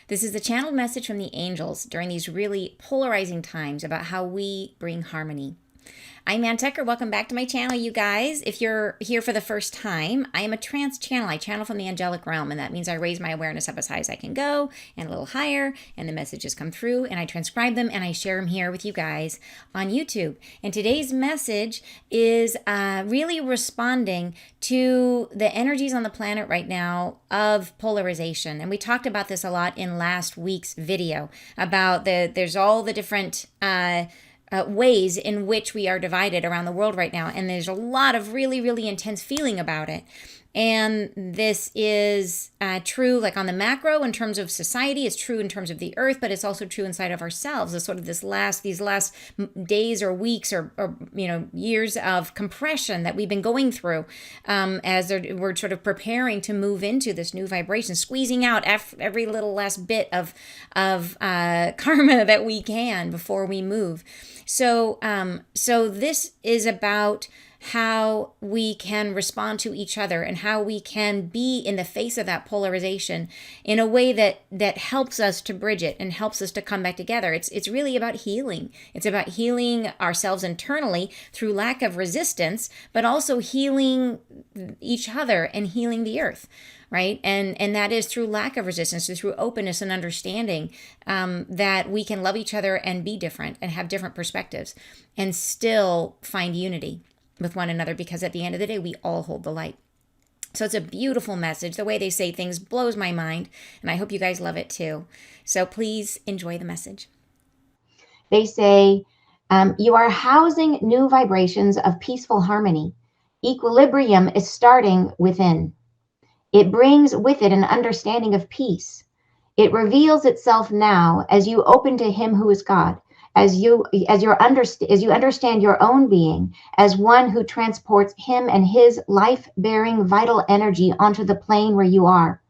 This is the channeled message from the angels during these really polarizing times about how we bring harmony. I'm Ann Tucker. Welcome back to my channel, you guys. If you're here for the first time, I am a trance channel. I channel from the angelic realm, and that means I raise my awareness up as high as I can go and a little higher, and the messages come through, and I transcribe them, and I share them here with you guys on YouTube. And today's message is really responding to the energies on the planet right now of polarization. And we talked about this a lot in last week's video about there's all the different ways in which we are divided around the world right now. And there's a lot of really, really intense feeling about it. And this is true like on the macro in terms of society. It's true in terms of the earth, but it's also true inside of ourselves. It's sort of these last days or weeks or years of compression that we've been going through as we're sort of preparing to move into this new vibration, squeezing out every little last bit of karma that we can before we move. So this is about how we can respond to each other and how we can be in the face of that polarization in a way that helps us to bridge it and helps us to come back together. It's really about healing. It's about healing ourselves internally through lack of resistance, but also healing each other and healing the earth. Right? And that is through lack of resistance, through openness and understanding that we can love each other and be different and have different perspectives and still find unity with one another, because at the end of the day, we all hold the light. So it's a beautiful message. The way they say things blows my mind, and I hope you guys love it too. So please enjoy the message. They say, you are housing new vibrations of peaceful harmony. Equilibrium is starting within. It brings with it an understanding of peace. It reveals itself now as you open to Him who is God, as you understand your own being as one who transports Him and His life-bearing vital energy onto the plane where you are.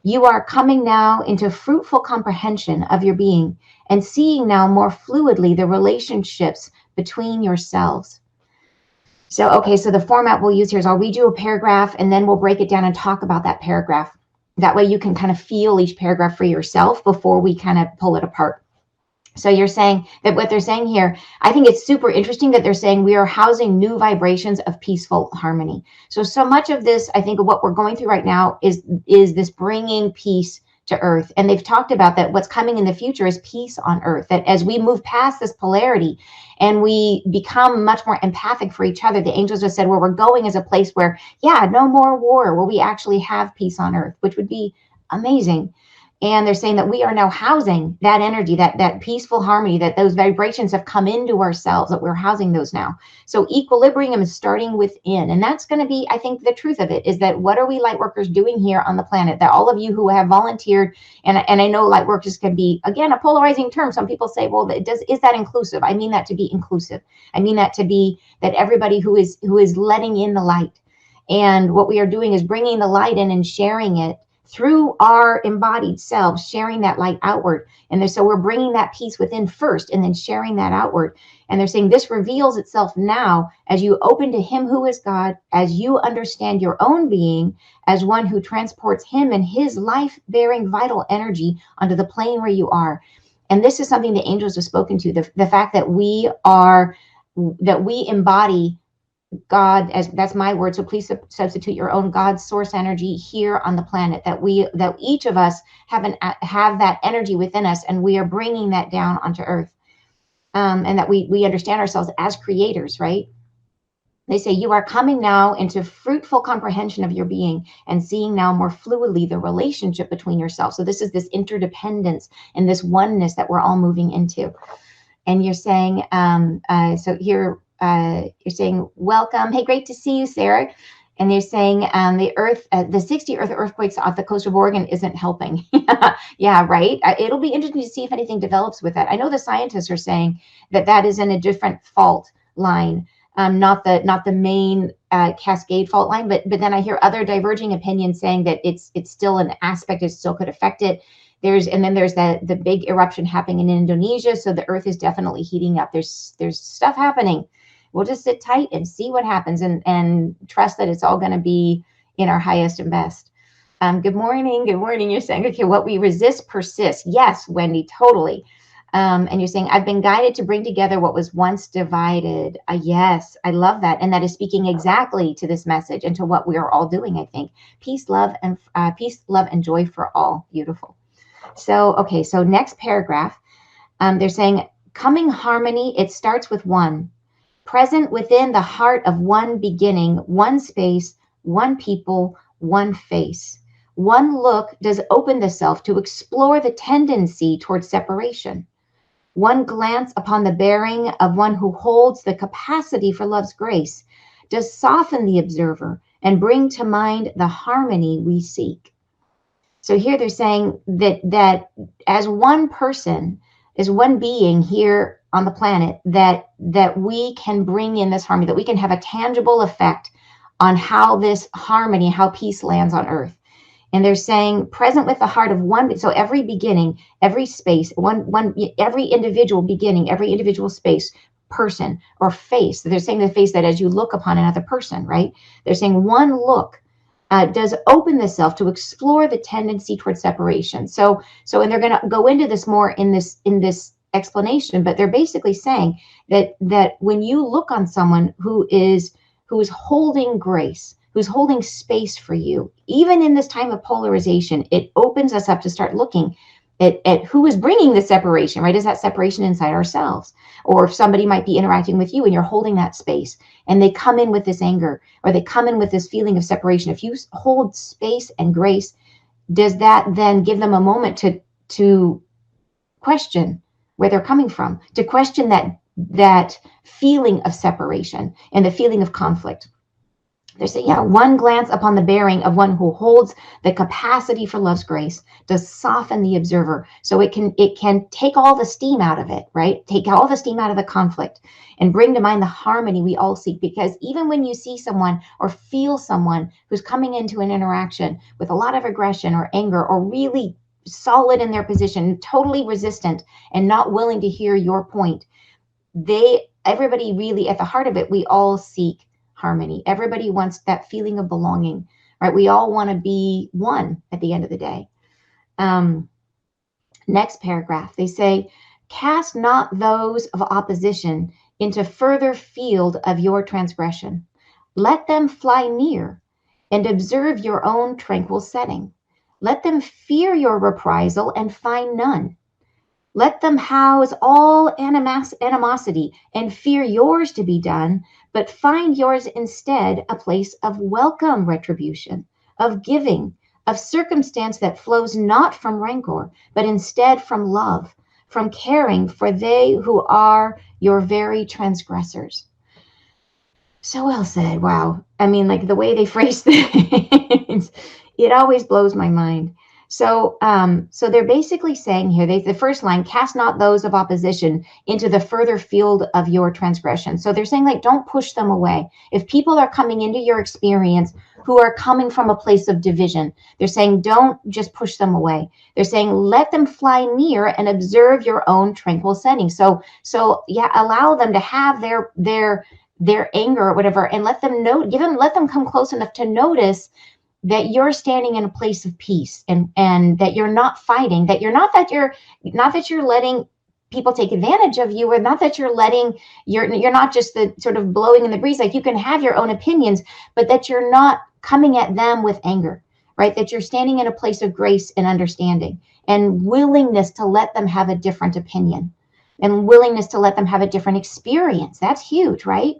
You are coming now into fruitful comprehension of your being and seeing now more fluidly the relationships between yourselves. So the format we'll use here is I'll read you a paragraph and then we'll break it down and talk about that paragraph. That way you can kind of feel each paragraph for yourself before we kind of pull it apart. So you're saying that what they're saying here, I think it's super interesting that they're saying we are housing new vibrations of peaceful harmony. So much of this, I think of what we're going through right now is this bringing peace to earth. And they've talked about that what's coming in the future is peace on earth, that as we move past this polarity and we become much more empathic for each other, the angels have said where we're going is a place where, no more war, where we actually have peace on earth, which would be amazing. And they're saying that we are now housing that energy, that peaceful harmony, that those vibrations have come into ourselves, that we're housing those now. So equilibrium is starting within. And that's going to be, I think, the truth of it is that what are we light workers doing here on the planet? That all of you who have volunteered, and I know light workers can be, again, a polarizing term. Some people say, well, is that inclusive? I mean that to be inclusive. I mean that to be that everybody who is letting in the light. And what we are doing is bringing the light in and sharing it through our embodied selves, sharing that light outward. And so we're bringing that peace within first and then sharing that outward. And they're saying this reveals itself now as you open to Him who is God, as you understand your own being as one who transports Him and His life-bearing vital energy onto the plane where you are. And this is something the angels have spoken to, the fact that we embody God, as that's my word. So please substitute your own God source energy here on the planet, that each of us have that energy within us, and we are bringing that down onto earth. And that we understand ourselves as creators, right? They say you are coming now into fruitful comprehension of your being and seeing now more fluidly the relationship between yourselves. So this is this interdependence and this oneness that we're all moving into. And you're saying, so here, you're saying, welcome. Hey, great to see you, Sarah. And they're saying the 60 Earth earthquakes off the coast of Oregon isn't helping. Yeah, right. It'll be interesting to see if anything develops with that. I know the scientists are saying that is in a different fault line, not the main Cascade fault line. But then I hear other diverging opinions saying that it's still an aspect, it still could affect it. There's the big eruption happening in Indonesia. So the earth is definitely heating up. There's stuff happening. We'll just sit tight and see what happens and trust that it's all going to be in our highest and best. Good morning. Good morning. You're saying, okay, what we resist persists. Yes, Wendy, totally. And you're saying, I've been guided to bring together what was once divided. Yes, I love that. And that is speaking exactly to this message and to what we are all doing, I think. Peace, love, and joy for all. Beautiful. So, okay, so next paragraph, they're saying, coming harmony, it starts with one. Present within the heart of one beginning, one space, one people, one face. One look does open the self to explore the tendency towards separation. One glance upon the bearing of one who holds the capacity for love's grace does soften the observer and bring to mind the harmony we seek. So here they're saying that as one person, as one being here on the planet, that we can bring in this harmony, that we can have a tangible effect on how this harmony, how peace lands on earth. And they're saying present with the heart of one. So every beginning, every space, every individual beginning, every individual space, person or face. So they're saying the face that as you look upon another person, right? They're saying one look does open the self to explore the tendency towards separation. So, and they're going to go into this more in this explanation, but they're basically saying that when you look on someone who is holding grace, who's holding space for you, even in this time of polarization, it opens us up to start looking at who is bringing the separation, right? Is that separation inside ourselves? Or if somebody might be interacting with you and you're holding that space and they come in with this anger or they come in with this feeling of separation, if you hold space and grace, does that then give them a moment to question where they're coming from, to question that feeling of separation and the feeling of conflict? They're saying, yeah, one glance upon the bearing of one who holds the capacity for love's grace does soften the observer. So it can take all the steam out of it, right? Take all the steam out of the conflict and bring to mind the harmony we all seek. Because even when you see someone or feel someone who's coming into an interaction with a lot of aggression or anger or really solid in their position, totally resistant and not willing to hear your point, everybody really at the heart of it, we all seek harmony. Everybody wants that feeling of belonging, right? We all want to be one at the end of the day. Next paragraph, they say, cast not those of opposition into further field of your transgression. Let them fly near and observe your own tranquil setting. Let them fear your reprisal and find none. Let them house all animosity and fear yours to be done, but find yours instead a place of welcome retribution, of giving, of circumstance that flows not from rancor, but instead from love, from caring for they who are your very transgressors. So well said. Wow. I mean, like the way they phrase things, it always blows my mind. So they're basically saying here, the first line, cast not those of opposition into the further field of your transgression. So they're saying, like, don't push them away. If people are coming into your experience who are coming from a place of division, they're saying, don't just push them away. They're saying, let them fly near and observe your own tranquil setting. So yeah, allow them to have their anger or whatever, and let them know, let them come close enough to notice that you're standing in a place of peace and that you're not fighting, that you're not that you're letting people take advantage of you, or not that you're not just the sort of blowing in the breeze. Like, you can have your own opinions, but that you're not coming at them with anger, right? That you're standing in a place of grace and understanding and willingness to let them have a different opinion and willingness to let them have a different experience. That's huge, right?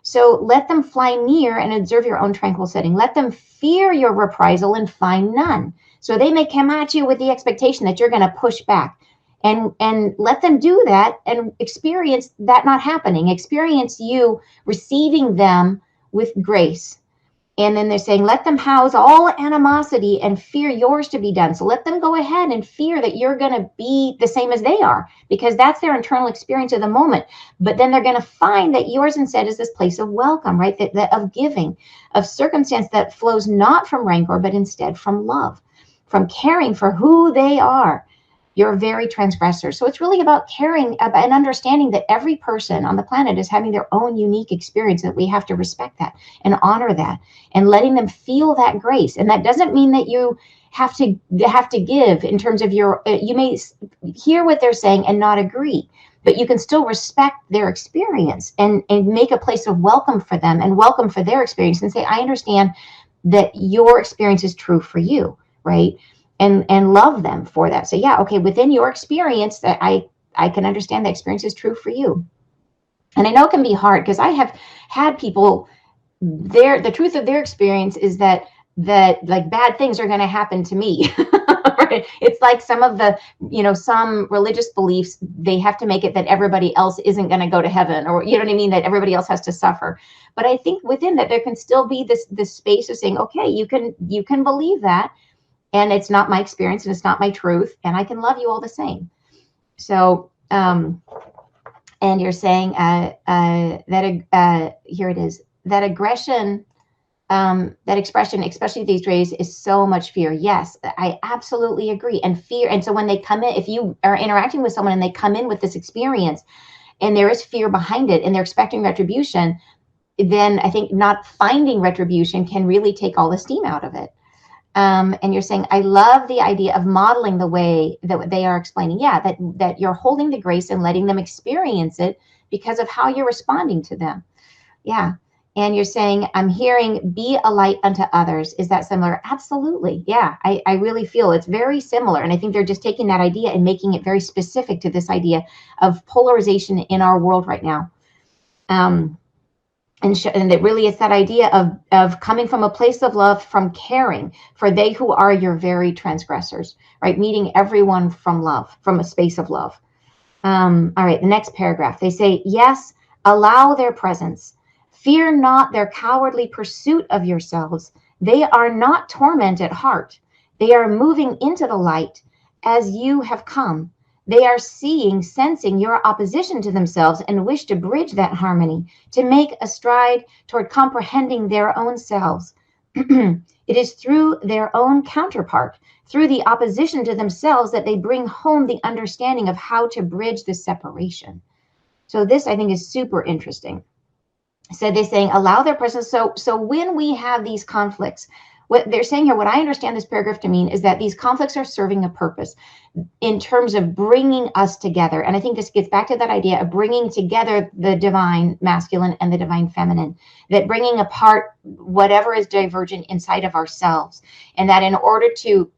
So let them fly near and observe your own tranquil setting. Let them fear your reprisal and find none. So they may come at you with the expectation that you're going to push back, and let them do that and experience that not happening. Experience you receiving them with grace. And then they're saying, let them house all animosity and fear yours to be done. So let them go ahead and fear that you're going to be the same as they are, because that's their internal experience of the moment. But then they're going to find that yours instead is this place of welcome, right? That of giving, of circumstance that flows not from rancor, but instead from love, from caring for who they are. you're very transgressor. So it's really about caring about and understanding that every person on the planet is having their own unique experience, that we have to respect that and honor that and letting them feel that grace. And that doesn't mean that you have to give in terms of your, you may hear what they're saying and not agree, but you can still respect their experience and make a place of welcome for them and welcome for their experience and say, I understand that your experience is true for you, right? And love them for that. So yeah, okay, within your experience, that I can understand that experience is true for you. And I know it can be hard because I have had people, the truth of their experience is that like bad things are going to happen to me. Right? It's like some of the, some religious beliefs, they have to make it that everybody else isn't going to go to heaven, or you know what I mean, that everybody else has to suffer. But I think within that there can still be this space of saying, okay, you can believe that, and it's not my experience and it's not my truth, and I can love you all the same. So and you're saying that here it is, that aggression, that expression, especially these days, is so much fear. Yes, I absolutely agree. And fear. And so when they come in, if you are interacting with someone and they come in with this experience and there is fear behind it and they're expecting retribution, then I think not finding retribution can really take all the steam out of it. And you're saying, I love the idea of modeling the way that they are explaining. Yeah, that you're holding the grace and letting them experience it because of how you're responding to them. Yeah. And you're saying, I'm hearing, be a light unto others. Is that similar? Absolutely. Yeah, I really feel it's very similar. And I think they're just taking that idea and making it very specific to this idea of polarization in our world right now. And it really is that idea of coming from a place of love, from caring for they who are your very transgressors, right? Meeting everyone from love, from a space of love. All right, the next paragraph, they say, yes, allow their presence. Fear not their cowardly pursuit of yourselves. They are not torment at heart. They are moving into the light as you have come. They are seeing, sensing your opposition to themselves and wish to bridge that harmony, to make a stride toward comprehending their own selves. It is through their own counterpart, through the opposition to themselves, that they bring home the understanding of how to bridge the separation. So this, I think, is super interesting. So they're saying, allow their presence. So when we have these conflicts, what they're saying here, what I understand this paragraph to mean is that these conflicts are serving a purpose in terms of bringing us together. And I think this gets back to that idea of bringing together the divine masculine and the divine feminine, that bringing apart whatever is divergent inside of ourselves. And that in order to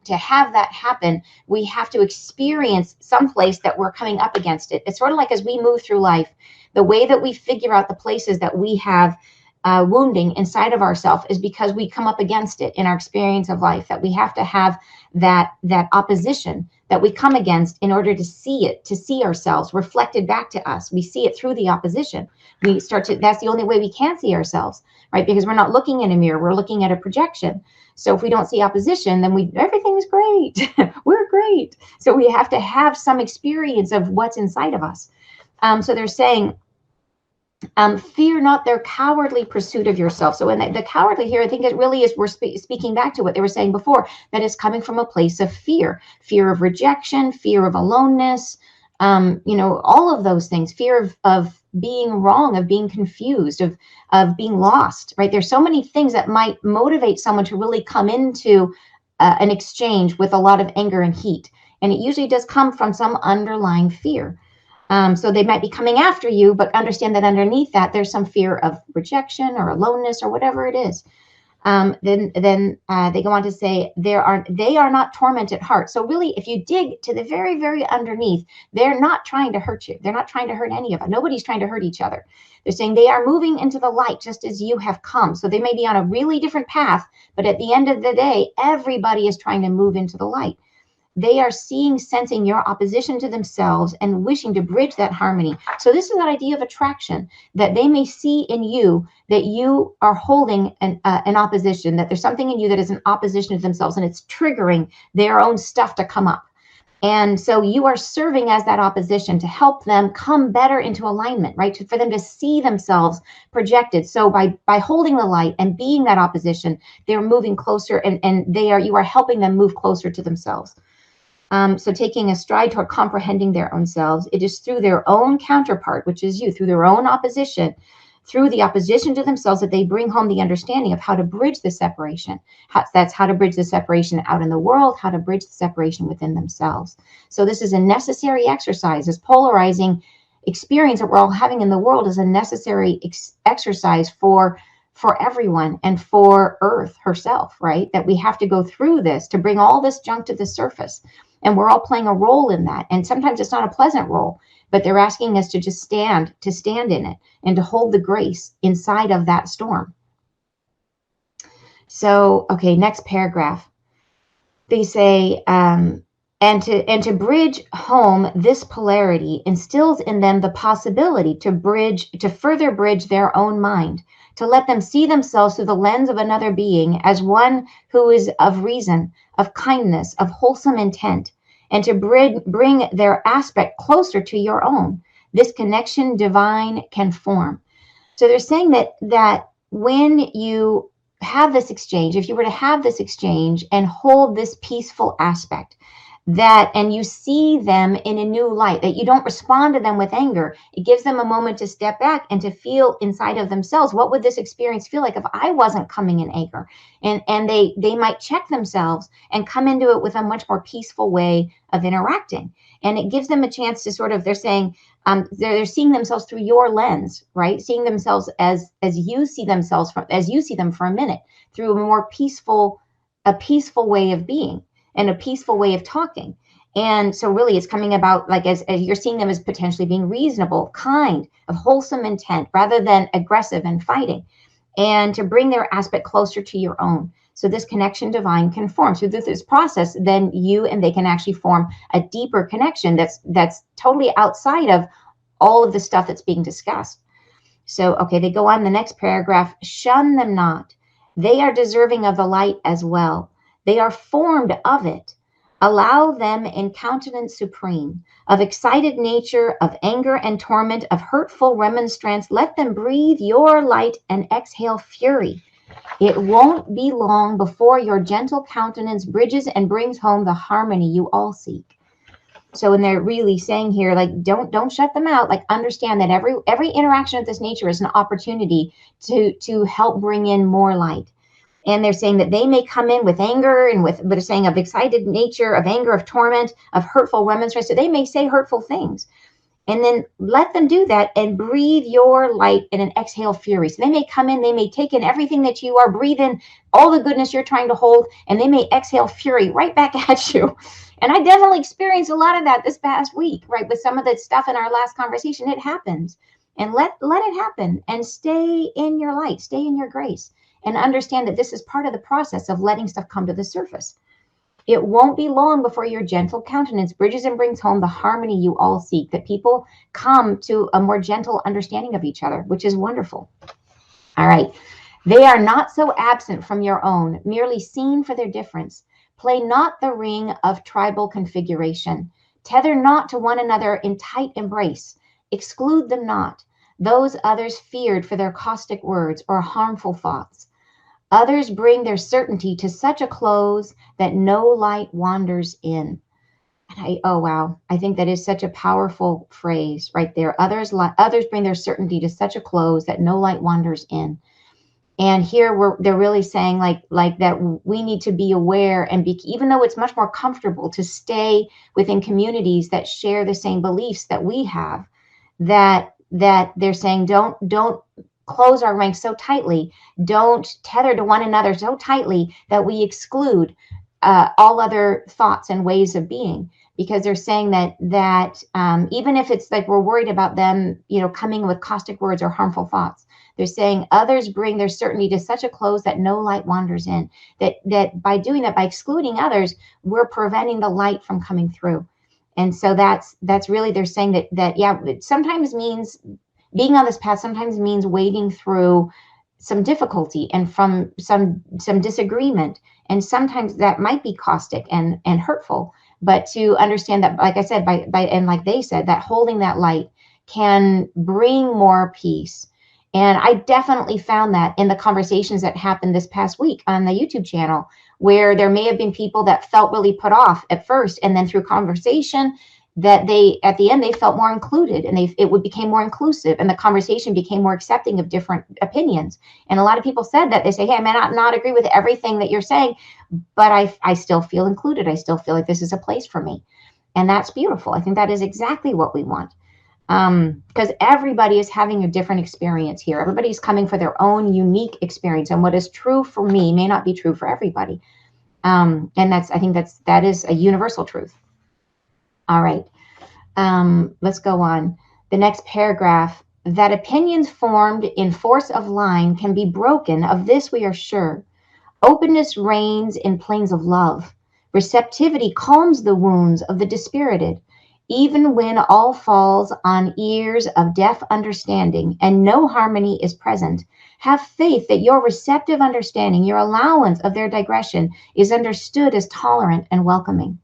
have that happen, we have to experience someplace that we're coming up against it. It's sort of like as we move through life, the way that we figure out the places that we have wounding inside of ourselves is because we come up against it in our experience of life, that we have to have that opposition that we come against in order to see it, to see ourselves reflected back to us. We see it through the opposition. We start to, that's the only way we can see ourselves, right? Because we're not looking in a mirror, we're looking at a projection. So if we don't see opposition, then everything's great. We're great. So we have to have some experience of what's inside of us. So they're saying, fear not their cowardly pursuit of yourself. So in the cowardly here, I think it really is, we're speaking back to what they were saying before, that is coming from a place of fear of rejection, fear of aloneness, all of those things, fear of being wrong, of being confused, of being lost, right? There's so many things that might motivate someone to really come into an exchange with a lot of anger and heat. And it usually does come from some underlying fear. So they might be coming after you, but understand that underneath that, there's some fear of rejection or aloneness or whatever it is. Then they go on to say, they are not torment at heart. So really, if you dig to the very, very underneath, they're not trying to hurt you. They're not trying to hurt any of us. Nobody's trying to hurt each other. They're saying they are moving into the light just as you have come. So they may be on a really different path, but at the end of the day, everybody is trying to move into the light. They are seeing, sensing your opposition to themselves and wishing to bridge that harmony. So this is that idea of attraction, that they may see in you that you are holding an opposition, that there's something in you that is an opposition to themselves, and it's triggering their own stuff to come up. And so you are serving as that opposition to help them come better into alignment, right? For them to see themselves projected. So by holding the light and being that opposition, they're moving closer, and you are helping them move closer to themselves. So taking a stride toward comprehending their own selves, it is through their own counterpart, which is you, through their own opposition, through the opposition to themselves, that they bring home the understanding of how to bridge the separation. That's how to bridge the separation out in the world, how to bridge the separation within themselves. So this is a necessary exercise. This polarizing experience that we're all having in the world is a necessary exercise for everyone and for Earth herself, right? That we have to go through this to bring all this junk to the surface. And we're all playing a role in that. And sometimes it's not a pleasant role, but they're asking us to just stand in it and to hold the grace inside of that storm. So, okay, next paragraph. They say, and to bridge home this polarity instills in them the possibility to further bridge their own mind, to let them see themselves through the lens of another being as one who is of reason, of kindness, of wholesome intent, and to bring their aspect closer to your own. This connection divine can form. So they're saying that when you have this exchange, if you were to have this exchange and hold this peaceful aspect, and you see them in a new light, that you don't respond to them with anger, it gives them a moment to step back and to feel inside of themselves, what would this experience feel like if I wasn't coming in anger? And they might check themselves and come into it with a much more peaceful way of interacting. And it gives them a chance to sort of, they're saying, they're seeing themselves through your lens, right? Seeing themselves as you see themselves, as you see them for a minute, through a peaceful way of being and a peaceful way of talking. And so really it's coming about like as you're seeing them as potentially being reasonable, kind, of wholesome intent, rather than aggressive and fighting, and to bring their aspect closer to your own. So this connection divine can form. So through this process, then you and they can actually form a deeper connection that's totally outside of all of the stuff that's being discussed. So, okay, they go on the next paragraph. Shun them not. They are deserving of the light as well. They are formed of it. Allow them in countenance supreme, of excited nature, of anger and torment, of hurtful remonstrance. Let them breathe your light and exhale fury. It won't be long before your gentle countenance bridges and brings home the harmony you all seek. So, and they're really saying here, like, don't shut them out. Like, understand that every interaction of this nature is an opportunity to help bring in more light. And they're saying that they may come in with anger and but they're saying of excited nature, of anger, of torment, of hurtful remonstrance. So they may say hurtful things. And then let them do that and breathe your light and an exhale fury. So they may come in, they may take in everything that you are, breathe in all the goodness you're trying to hold, and they may exhale fury right back at you. And I definitely experienced a lot of that this past week, right? With some of the stuff in our last conversation, it happens. And let it happen and stay in your light, stay in your grace, and understand that this is part of the process of letting stuff come to the surface. It won't be long before your gentle countenance bridges and brings home the harmony you all seek, that people come to a more gentle understanding of each other, which is wonderful. All right. They are not so absent from your own, merely seen for their difference. Play not the ring of tribal configuration. Tether not to one another in tight embrace. Exclude them not, those others feared for their caustic words or harmful thoughts. Others bring their certainty to such a close that no light wanders in. And oh wow, I think that is such a powerful phrase right there. Others bring their certainty to such a close that no light wanders in. And here they're really saying like that we need to be aware and be, even though it's much more comfortable to stay within communities that share the same beliefs that we have, that they're saying don't close our ranks so tightly, don't tether to one another so tightly that we exclude all other thoughts and ways of being, because they're saying that even if it's like we're worried about them, coming with caustic words or harmful thoughts, they're saying others bring their certainty to such a close that no light wanders in. That by doing that, by excluding others, we're preventing the light from coming through. And so that's really, they're saying that yeah, it sometimes means being on this path, sometimes means wading through some difficulty and from some disagreement, and sometimes that might be caustic and hurtful. But to understand that, like I said, by and like they said, that holding that light can bring more peace. And I definitely found that in the conversations that happened this past week on the YouTube channel, where there may have been people that felt really put off at first, and then through conversation that they, at the end, they felt more included, and became more inclusive, and the conversation became more accepting of different opinions. And a lot of people said that. They say, hey, I may not agree with everything that you're saying, but I still feel included. I still feel like this is a place for me. And that's beautiful. I think that is exactly what we want. Because everybody is having a different experience here. Everybody's coming for their own unique experience, and what is true for me may not be true for everybody. And I think that is a universal truth. All right. Let's go on. The next paragraph, that opinions formed in force of line can be broken, of this we are sure. Openness reigns in plains of love. Receptivity calms the wounds of the dispirited. Even when all falls on ears of deaf understanding and no harmony is present, have faith that your receptive understanding, your allowance of their digression, is understood as tolerant and welcoming.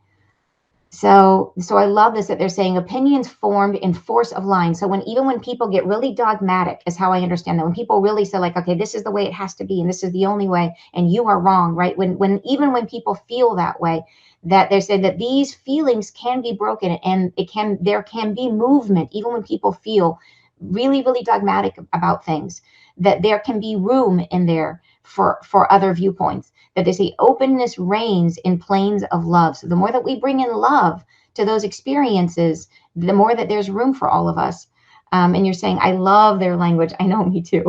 So I love this, that they're saying opinions formed in force of line. So even when people get really dogmatic, is how I understand that. When people really say like, okay, this is the way it has to be, and this is the only way, and you are wrong, right? Even when people feel that way, that they say that these feelings can be broken, and there can be movement, even when people feel really, really dogmatic about things, that there can be room in there for other viewpoints. That they say openness reigns in plains of love. So the more that we bring in love to those experiences, the more that there's room for all of us. And you're saying, I love their language. I know, me too.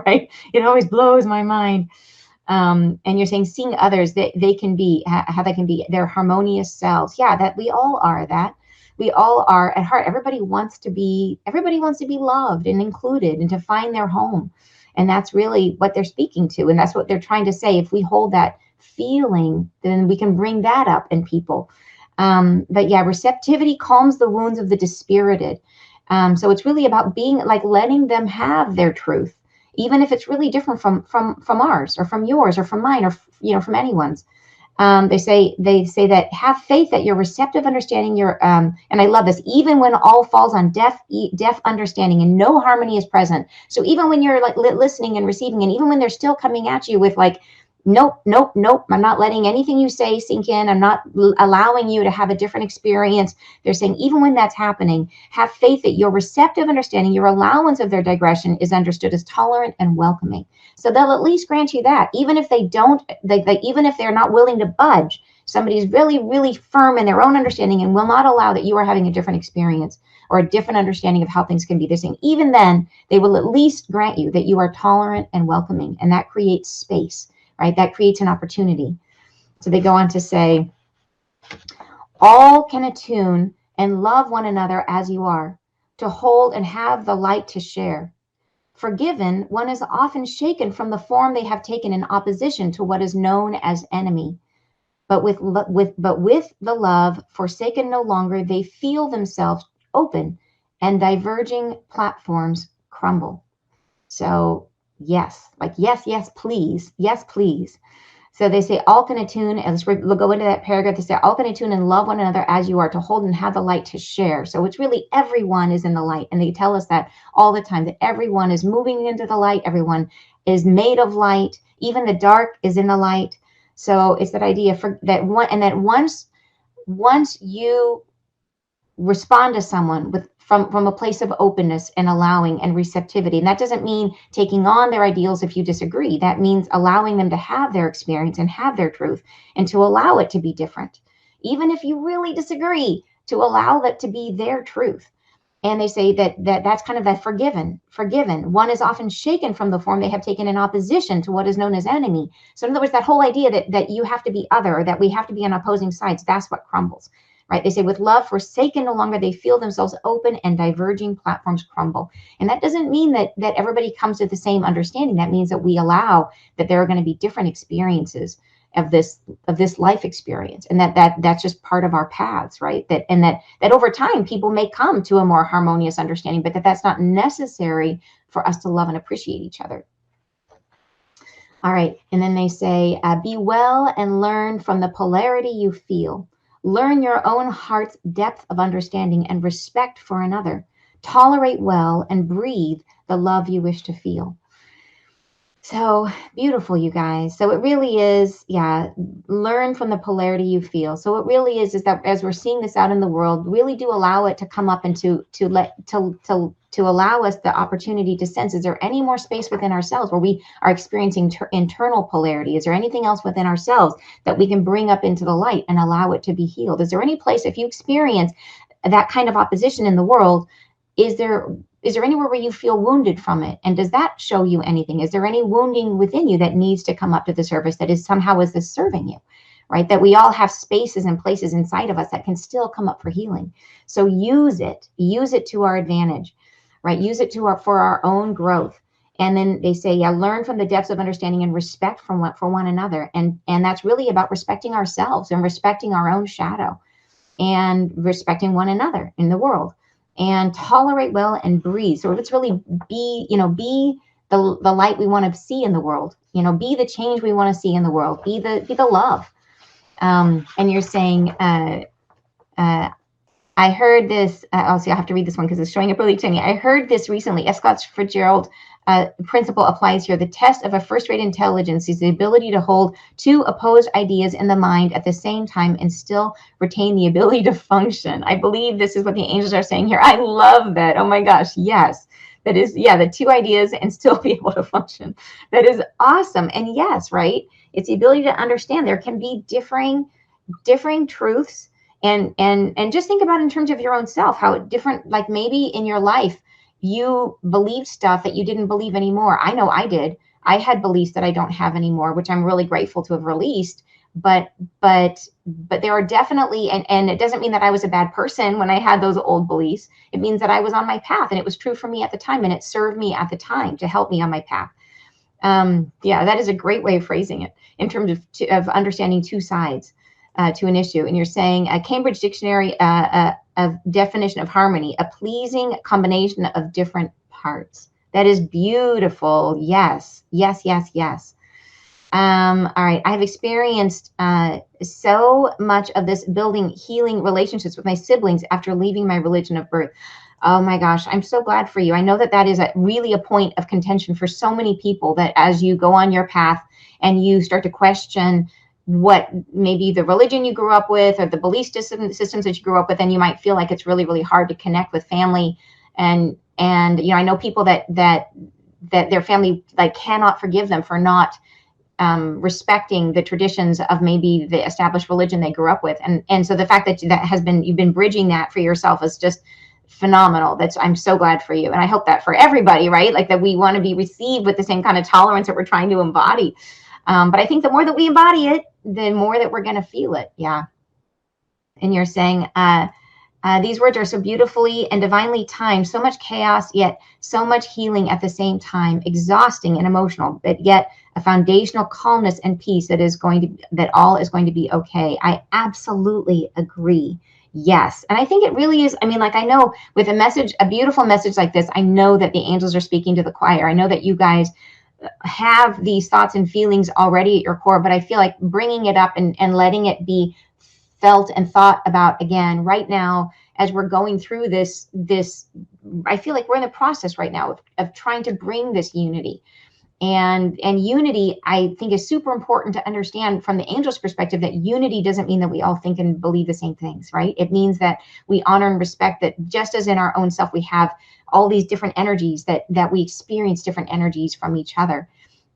Right? It always blows my mind. And you're saying, seeing others, that they can be, how they can be their harmonious selves. Yeah, that we all are that. We all are at heart. Everybody wants to be loved and included, and to find their home. And that's really what they're speaking to. And that's what they're trying to say. If we hold that feeling, then we can bring that up in people. But yeah, receptivity calms the wounds of the dispirited. So it's really about being like letting them have their truth, even if it's really different from ours, or from yours, or from mine, or from anyone's. They say that have faith that your receptive understanding, and I love this, even when all falls on deaf understanding and no harmony is present. So even when you're like listening and receiving, and even when they're still coming at you with like, nope, I'm not letting anything you say sink in. I'm not allowing you to have a different experience. They're saying, even when that's happening, have faith that your receptive understanding, your allowance of their digression, is understood as tolerant and welcoming. So they'll at least grant you that, even if they don't, even if they're not willing to budge. Somebody's really, really firm in their own understanding and will not allow that you are having a different experience or a different understanding of how things can be. They're saying, even then, they will at least grant you that you are tolerant and welcoming, and that creates space. Right? That creates an opportunity. So they go on to say, all can attune and love one another as you are, to hold and have the light to share. Forgiven, one is often shaken from the form they have taken in opposition to what is known as enemy. But with the love forsaken no longer, they feel themselves open, and diverging platforms crumble. So yes, like yes, please. Yes, please. So they say, all can attune, and we'll go into that paragraph. They say, all can attune and love one another as you are, to hold and have the light to share. So it's really everyone is in the light. And they tell us that all the time, that everyone is moving into the light. Everyone is made of light. Even the dark is in the light. So it's that idea that once you respond to someone from a place of openness and allowing and receptivity. And that doesn't mean taking on their ideals if you disagree. That means allowing them to have their experience and have their truth, and to allow it to be different. Even if you really disagree, to allow that to be their truth. And they say that's kind of that forgiven. One is often shaken from the form they have taken in opposition to what is known as enemy. So in other words, that whole idea that you have to be other, or that we have to be on opposing sides, that's what crumbles. Right? They say, with love forsaken no longer, they feel themselves open, and diverging platforms crumble. And that doesn't mean that everybody comes to the same understanding. That means that we allow that there are going to be different experiences of this life experience, and that's just part of our paths, right? That over time people may come to a more harmonious understanding, but that's not necessary for us to love and appreciate each other. All right, and then they say, be well and learn from the polarity you feel. Learn your own heart's depth of understanding and respect for another. Tolerate well and breathe the love you wish to feel. So beautiful, you guys. So it really is, yeah, learn from the polarity you feel. So it really is that as we're seeing this out in the world, really do allow it to come up and to allow us the opportunity to sense, is there any more space within ourselves where we are experiencing internal polarity? Is there anything else within ourselves that we can bring up into the light and allow it to be healed? Is there any place, if you experience that kind of opposition in the world, is there anywhere where you feel wounded from it? And does that show you anything? Is there any wounding within you that needs to come up to the surface that is somehow, is this serving you? Right? That we all have spaces and places inside of us that can still come up for healing. So use it to our advantage, right? Use it for our own growth. And then they say, yeah, learn from the depths of understanding and respect for one another. And that's really about respecting ourselves and respecting our own shadow and respecting one another in the world, and tolerate well and breathe. So let's really be the light we want to see in the world, be the change we want to see in the world, be the love. And you're saying, I heard this, I'll have to read this one because it's showing up really tiny. I heard this recently. S. Scott Fitzgerald principle applies here. The test of a first-rate intelligence is the ability to hold two opposed ideas in the mind at the same time and still retain the ability to function. I believe this is what the angels are saying here. I love that. Oh my gosh, yes. That is, yeah, the two ideas and still be able to function. That is awesome. And yes, right? It's the ability to understand there can be differing truths, and just think about it in terms of your own self, how different, like maybe in your life you believed stuff that you didn't believe anymore. I know I did. I had beliefs that I don't have anymore, which I'm really grateful to have released. But there are definitely, and it doesn't mean that I was a bad person when I had those old beliefs. It means that I was on my path and it was true for me at the time, and it served me at the time to help me on my path. Yeah, that is a great way of phrasing it in terms of understanding two sides to an issue. And you're saying a Cambridge Dictionary of definition of harmony, a pleasing combination of different parts. That is beautiful. Yes, yes, yes, yes. All right. I've experienced so much of this building healing relationships with my siblings after leaving my religion of birth. Oh my gosh, I'm so glad for you. I know that is really a point of contention for so many people, that as you go on your path and you start to question what maybe the religion you grew up with or the belief systems that you grew up with, and you might feel like it's really, really hard to connect with family. And I know people that their family like cannot forgive them for not respecting the traditions of maybe the established religion they grew up with. And so the fact that you've been bridging that for yourself is just phenomenal. I'm so glad for you. And I hope that for everybody, right? Like that we want to be received with the same kind of tolerance that we're trying to embody. But I think the more that we embody it, the more that we're going to feel it. Yeah. And you're saying, these words are so beautifully and divinely timed, so much chaos, yet so much healing at the same time, exhausting and emotional, but yet a foundational calmness and peace that all is going to be okay. I absolutely agree. Yes. And I think it really is. I mean, like, I know with a beautiful message like this, I know that the angels are speaking to the choir. I know that you guys have these thoughts and feelings already at your core, but I feel like bringing it up and letting it be felt and thought about again right now as we're going through this I feel like we're in the process right now of trying to bring this unity. And unity, I think, is super important to understand from the angel's perspective, that unity doesn't mean that we all think and believe the same things, right? It means that we honor and respect that just as in our own self, we have all these different energies, that we experience different energies from each other.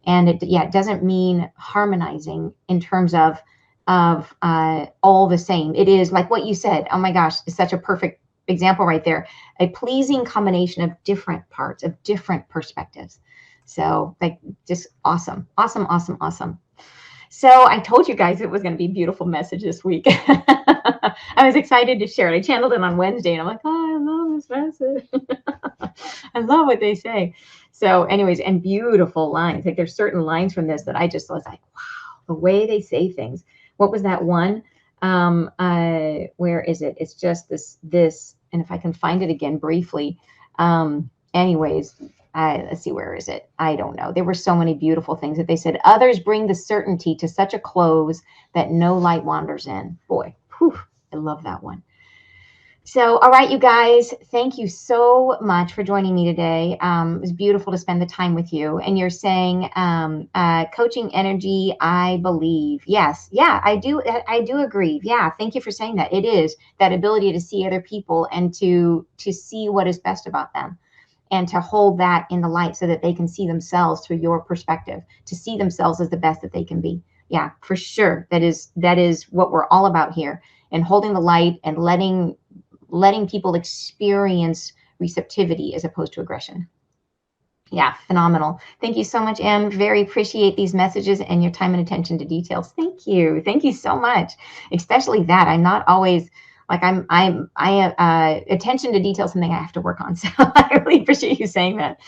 And it doesn't mean harmonizing in terms of all the same. It is like what you said. Oh my gosh, it's such a perfect example right there. A pleasing combination of different parts, of different perspectives. So like, just awesome, awesome, awesome, awesome. So I told you guys it was going to be a beautiful message this week. I was excited to share it. I channeled it on Wednesday and I'm like, oh, I love this message. I love what they say. So anyways, and beautiful lines. Like there's certain lines from this that I just was like, wow, the way they say things. What was that one? Where is it? It's just this, and if I can find it again briefly. Anyways, let's see, where is it? I don't know. There were so many beautiful things that they said. Others bring the certainty to such a close that no light wanders in. Boy, whew, I love that one. So, all right, you guys, thank you so much for joining me today. It was beautiful to spend the time with you. And you're saying coaching energy, I believe. Yes. Yeah, I do. I do agree. Yeah. Thank you for saying that. It is that ability to see other people and to see what is best about them and to hold that in the light so that they can see themselves through your perspective, to see themselves as the best that they can be. Yeah, for sure. That is what we're all about here, and holding the light and letting people experience receptivity as opposed to aggression. Yeah, phenomenal. Thank you so much, Em. Very appreciate these messages and your time and attention to details. Thank you. Thank you so much. Especially that. I'm not always like attention to detail is something I have to work on. So I really appreciate you saying that.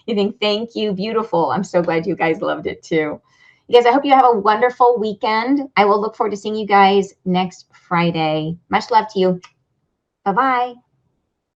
You think, thank you. Beautiful. I'm so glad you guys loved it too. You guys, I hope you have a wonderful weekend. I will look forward to seeing you guys next Friday. Much love to you. Bye-bye.